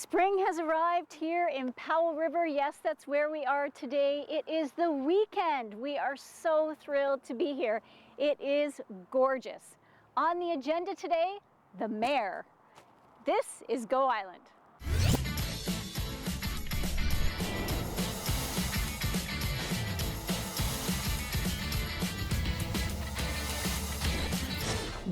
Spring has arrived here in Powell River. Yes, that's where we are today. It is the weekend. We are so thrilled to be here. It is gorgeous. On the agenda today, the mayor. This is Go Island.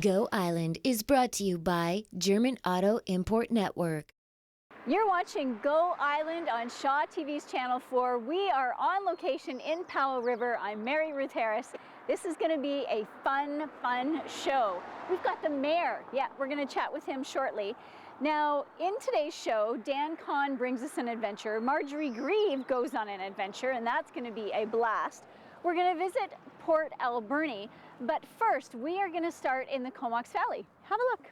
Go Island is brought to you by German Auto Import Network. You're watching Go Island on Shaw TV's Channel 4. We are on location in Powell River. I'm Mary Ruth Harris. This is going to be a fun show. We've got the mayor. Yeah, we're going to chat with him shortly. Now, in today's show, Dan Kahn brings us an adventure. Marjorie Grieve goes on an adventure, and that's going to be a blast. We're going to visit Port Alberni, but first, we are going to start in the Comox Valley. Have a look.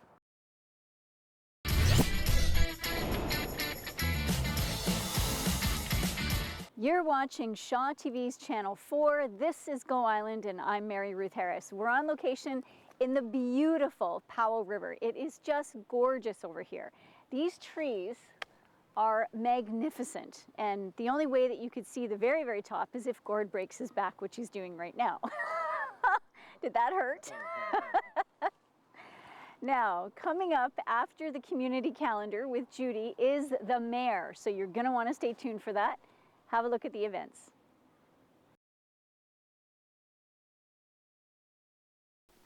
You're watching Shaw TV's Channel 4. This is Go Island, and I'm Mary Ruth Harris. We're on location in the beautiful Powell River. It is just gorgeous over here. These trees are magnificent, and the only way that you could see the very top is if Gord breaks his back, which he's doing right now. Did that hurt? Now, coming up after the community calendar with Judy is the mayor, so you're going to want to stay tuned for that. Have a look at the events.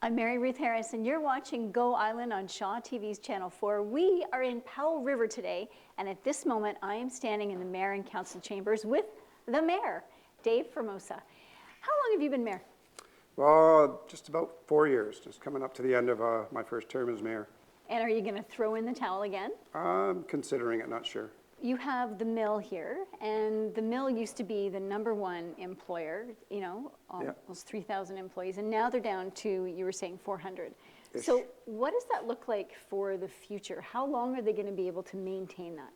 I'm Mary Ruth Harris, and you're watching Go Island on Shaw TV's Channel 4. We are in Powell River today, and at this moment, I am standing in the mayor and council chambers with the mayor, Dave Formosa. How long have you been mayor? Well, just about 4 years, just coming up to the end of my first term as mayor. And are you going to throw in the towel again? I'm considering it, not sure. You have the mill here, and the mill used to be the #1 employer, you know, almost 3,000 employees, and now they're down to, you were saying, 400. So what does that look like for the future? How long are they going to be able to maintain that?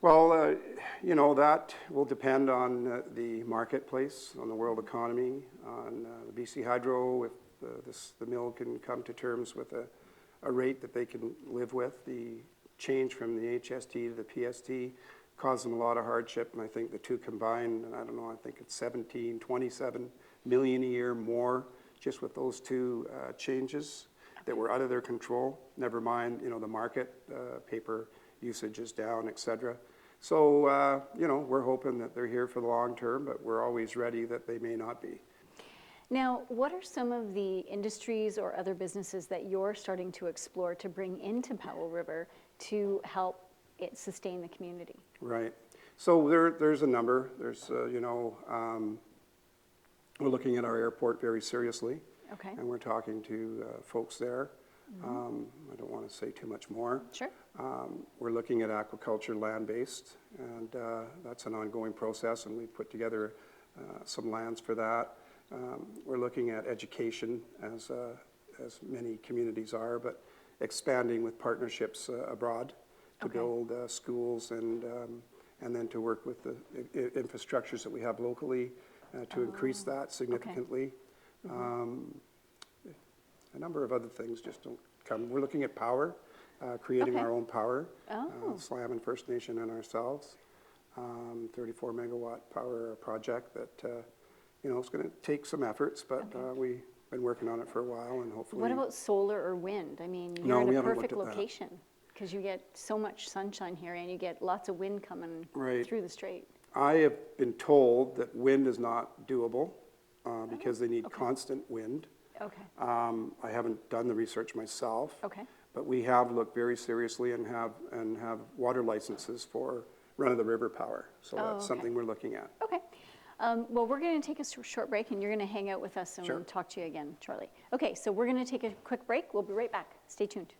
Well, you know, that will depend on the marketplace, on the world economy, on the BC Hydro, if the mill can come to terms with a rate that they can live with. The change from the HST to the PST caused them a lot of hardship, and I think the two combined, I don't know, I think it's 27 million a year more just with those two changes that were out of their control. Never mind, you know, the market, paper usage is down, etc. So, you know, we're hoping that they're here for the long term, but we're always ready that they may not be. Now, what are some of the industries or other businesses that you're starting to explore to bring into Powell River to help it sustain the community? Right. So there's a number. There's, you know, we're looking at our airport very seriously. Okay. And we're talking to folks there. Mm-hmm. I don't want to say too much more. Sure. We're looking at aquaculture land-based, and that's an ongoing process, and we put together some lands for that. We're looking at education, as many communities are, but expanding with partnerships abroad to build schools and then to work with the infrastructures that we have locally to increase that significantly. Okay. A number of other things just don't come. We're looking at power, creating our own power, SLAM and First Nation and ourselves. 34 megawatt power project that you know, it's going to take some efforts, but we've been working on it for a while, and hopefully. What about solar or wind? I mean, you're in a perfect location because you get so much sunshine here, and you get lots of wind coming through the strait. I have been told that wind is not doable because they need constant wind. Okay. I haven't done the research myself. Okay. But we have looked very seriously and have water licenses for run-of-the-river power. So that's something we're looking at. Okay. Well, we're going to take a short break, and you're going to hang out with us, and we'll talk to you again shortly. Okay, so we're going to take a quick break. We'll be right back. Stay tuned.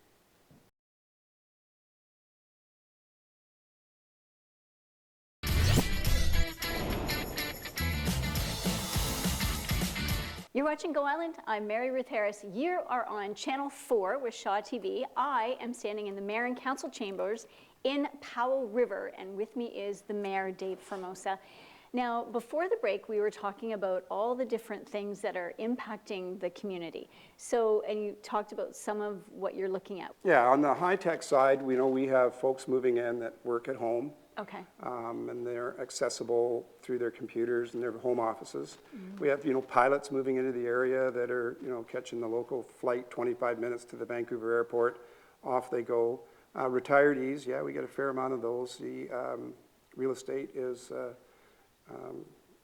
You're watching Go Island. I'm Mary Ruth Harris. You are on Channel 4 with Shaw TV. I am standing in the Mayor and Council chambers in Powell River, and with me is the Mayor, Dave Formosa. Now, before the break, we were talking about all the different things that are impacting the community. So, and you talked about some of what you're looking at. Yeah, on the high-tech side, we know we have folks moving in that work at home. Okay. And they're accessible through their computers and their home offices. We have, pilots moving into the area that are, catching the local flight 25 minutes to the Vancouver airport. Off they go. Retirees, yeah, we get a fair amount of those. The real estate is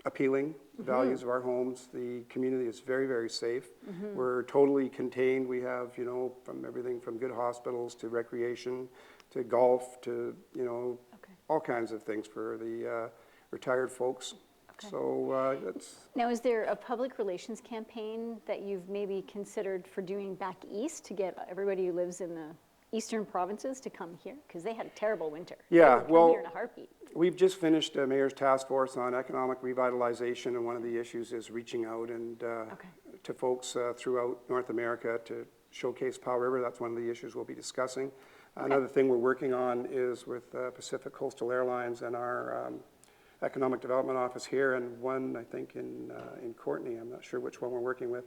appealing, the values of our homes. The community is very, very safe. We're totally contained. We have, from everything from good hospitals to recreation to golf to, all kinds of things for the retired folks. Okay. So that's... Now, is there a public relations campaign that you've maybe considered for doing back east to get everybody who lives in the eastern provinces to come here? Because they had a terrible winter. Yeah, they would come here in a heartbeat. We've just finished a mayor's task force on economic revitalization, and one of the issues is reaching out and to folks throughout North America to showcase Powell River. That's one of the issues we'll be discussing. Okay. Another thing we're working on is with Pacific Coastal Airlines and our economic development office here, and one I think in Courtenay. I'm not sure which one we're working with,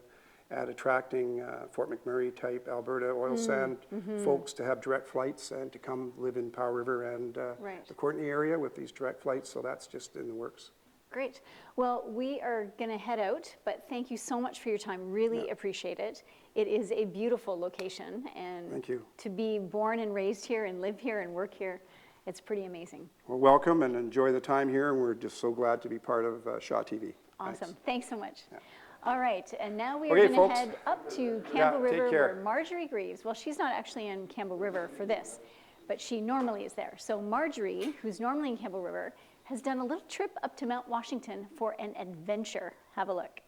at attracting Fort McMurray type Alberta oil sand folks to have direct flights and to come live in Powell River and the Courtenay area with these direct flights. So that's just in the works. Great. Well, we are going to head out, but thank you so much for your time. Really appreciate it. It is a beautiful location, and thank you. To be born and raised here and live here and work here, it's pretty amazing. Well, welcome and enjoy the time here, and we're just so glad to be part of Shaw TV. Awesome. Thanks so much. Yeah. All right, and now we are going to head up to Campbell River, where Marjorie Greaves, well, she's not actually in Campbell River for this, but she normally is there. So Marjorie, who's normally in Campbell River, has done a little trip up to Mount Washington for an adventure. Have a look.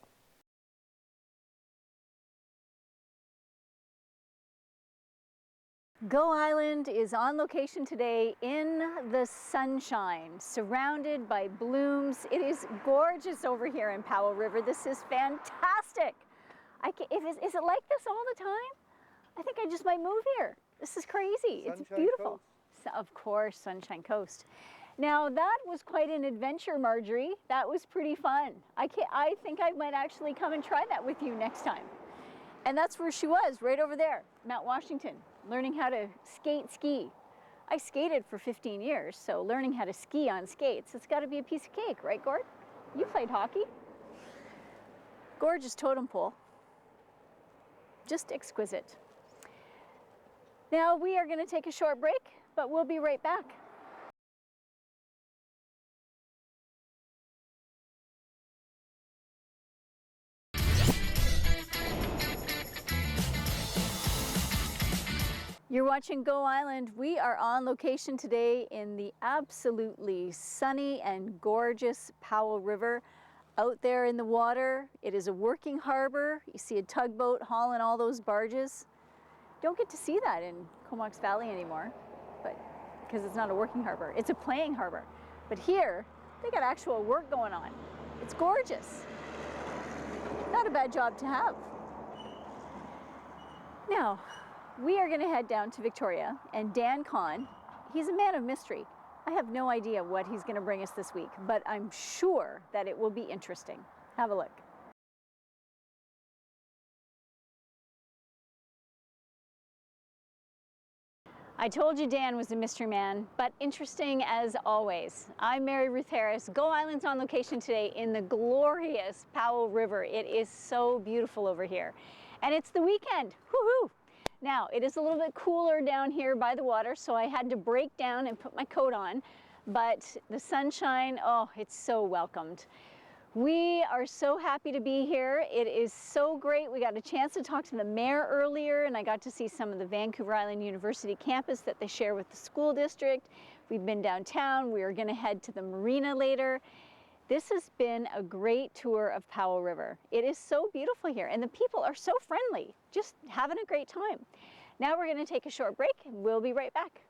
Go Island is on location today in the sunshine, surrounded by blooms. It is gorgeous over here in Powell River. This is fantastic. Is it like this all the time? I think I just might move here. This is crazy. Sunshine it's beautiful. So, of course, Sunshine Coast. Now that was quite an adventure, Marjorie. That was pretty fun. I think I might actually come and try that with you next time. And that's where she was, right over there, Mount Washington, learning how to ski. I skated for 15 years, so learning how to ski on skates, it's got to be a piece of cake, right, Gord? You played hockey. Gorgeous totem pole. Just exquisite. Now we are going to take a short break, but we'll be right back. You're watching Go Island. We are on location today in the absolutely sunny and gorgeous Powell River. Out there in the water, it is a working harbor. You see a tugboat hauling all those barges. Don't get to see that in Comox Valley anymore, but because it's not a working harbor. It's a playing harbor. But here, they got actual work going on. It's gorgeous. Not a bad job to have. Now, we are going to head down to Victoria, and Dan Kahn, he's a man of mystery. I have no idea what he's going to bring us this week, but I'm sure that it will be interesting. Have a look. I told you Dan was a mystery man, but interesting as always. I'm Mary Ruth Harris. Go Island's on location today in the glorious Powell River. It is so beautiful over here. And it's the weekend. Woohoo! Now, it is a little bit cooler down here by the water, so I had to break down and put my coat on, but the sunshine, oh, it's so welcomed. We are so happy to be here. It is so great. We got a chance to talk to the mayor earlier, and I got to see some of the Vancouver Island University campus that they share with the school district. We've been downtown. We are going to head to the marina later. This has been a great tour of Powell River. It is so beautiful here, and the people are so friendly, just having a great time. Now we're going to take a short break, and we'll be right back.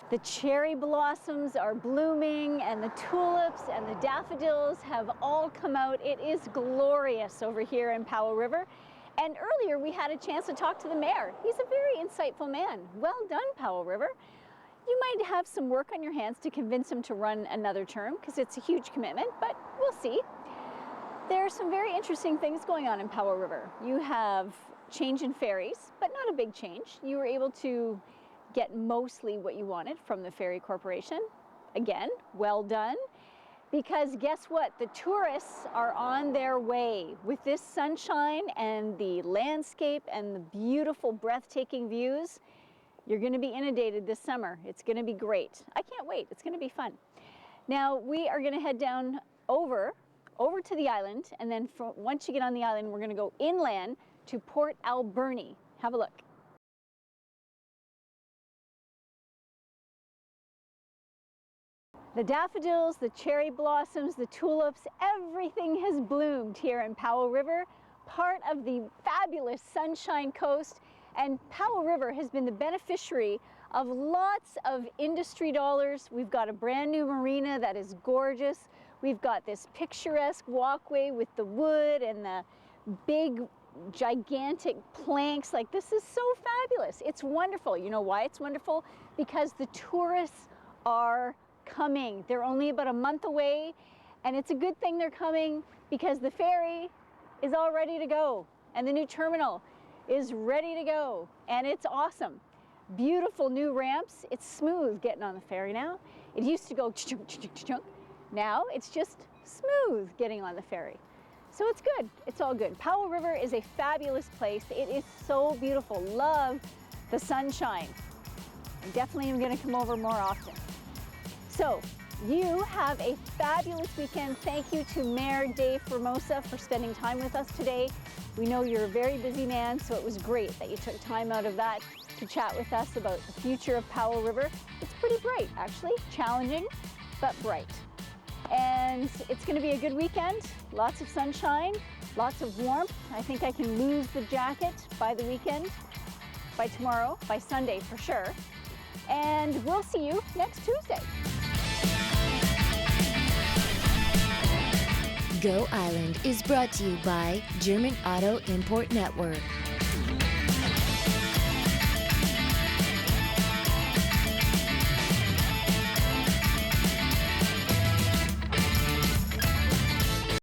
The cherry blossoms are blooming, and the tulips and the daffodils have all come out. It is glorious over here in Powell River. And earlier we had a chance to talk to the mayor. He's a very insightful man. Well done, Powell River. You might have some work on your hands to convince him to run another term because it's a huge commitment, but we'll see. There are some very interesting things going on in Powell River. You have change in ferries, but not a big change. You were able to get mostly what you wanted from the Ferry Corporation. Again, well done. Because guess what? The tourists are on their way. With this sunshine and the landscape and the beautiful, breathtaking views, you're going to be inundated this summer. It's going to be great. I can't wait. It's going to be fun. Now, we are going to head down over to the island, and then once you get on the island, we're going to go inland to Port Alberni. Have a look. The daffodils, the cherry blossoms, the tulips, everything has bloomed here in Powell River, part of the fabulous Sunshine Coast. And Powell River has been the beneficiary of lots of industry dollars. We've got a brand new marina that is gorgeous. We've got this picturesque walkway with the wood and the big, gigantic planks. Like, this is so fabulous. It's wonderful. You know why it's wonderful? Because the tourists are coming. They're only about a month away, and it's a good thing they're coming because the ferry is all ready to go and the new terminal is ready to go, and it's awesome. Beautiful new ramps. It's smooth getting on the ferry now. It used to go chunk, chunk, chunk. Now it's just smooth getting on the ferry. So it's good. It's all good. Powell River is a fabulous place. It is so beautiful. Love the sunshine. I definitely am going to come over more often. So, you have a fabulous weekend. Thank you to Mayor Dave Formosa for spending time with us today. We know you're a very busy man, so it was great that you took time out of that to chat with us about the future of Powell River. It's pretty bright, actually. Challenging, but bright. And it's going to be a good weekend. Lots of sunshine, lots of warmth. I think I can lose the jacket by the weekend, by tomorrow, by Sunday for sure. And we'll see you next Tuesday. Go Island is brought to you by German Auto Import Network.